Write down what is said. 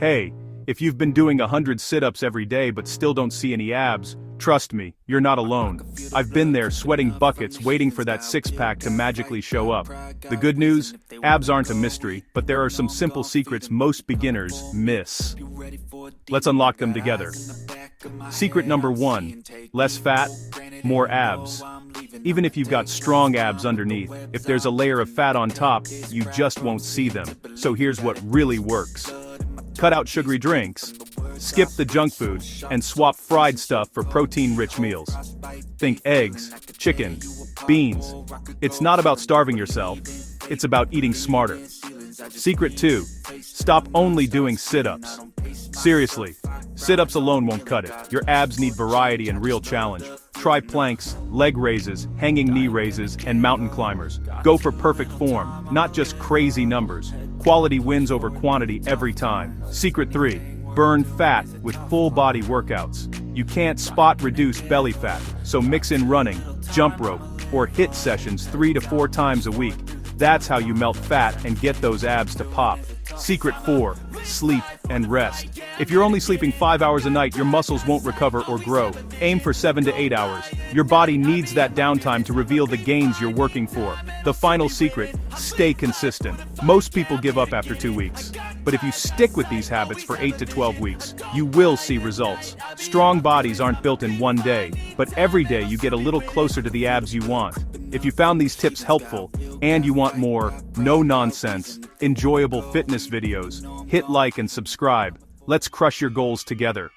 Hey, if you've been doing 100 sit-ups every day but still don't see any abs, trust me, you're not alone. I've been there sweating buckets waiting for that six-pack to magically show up. The good news? Abs aren't a mystery, but there are some simple secrets most beginners miss. Let's unlock them together. Secret number 1. Less fat, more abs. Even if you've got strong abs underneath, if there's a layer of fat on top, you just won't see them. So here's what really works. Cut out sugary drinks, skip the junk food, and swap fried stuff for protein-rich meals. Think eggs, chicken, beans. It's not about starving yourself, it's about eating smarter. Secret 2. Stop only doing sit-ups. Seriously, sit-ups alone won't cut it. Your abs need variety and real challenge. Try planks, leg raises, hanging knee raises, and mountain climbers. Go for perfect form, not just crazy numbers. Quality wins over quantity every time. Secret 3. Burn fat with full body workouts. You can't spot reduce belly fat, so mix in running, jump rope, or HIIT sessions 3 to 4 times a week. That's how you melt fat and get those abs to pop. Secret 4. Sleep and rest. If you're only sleeping 5 hours a night, your muscles won't recover or grow. Aim for 7 to 8 hours. Your body needs that downtime to reveal the gains you're working for. The final secret: stay consistent. Most people give up after 2 weeks. But if you stick with these habits for 8 to 12 weeks, you will see results. Strong bodies aren't built in one day, but every day you get a little closer to the abs you want. If you found these tips helpful, and you want more, no-nonsense, enjoyable fitness videos, hit like and subscribe. Let's crush your goals together.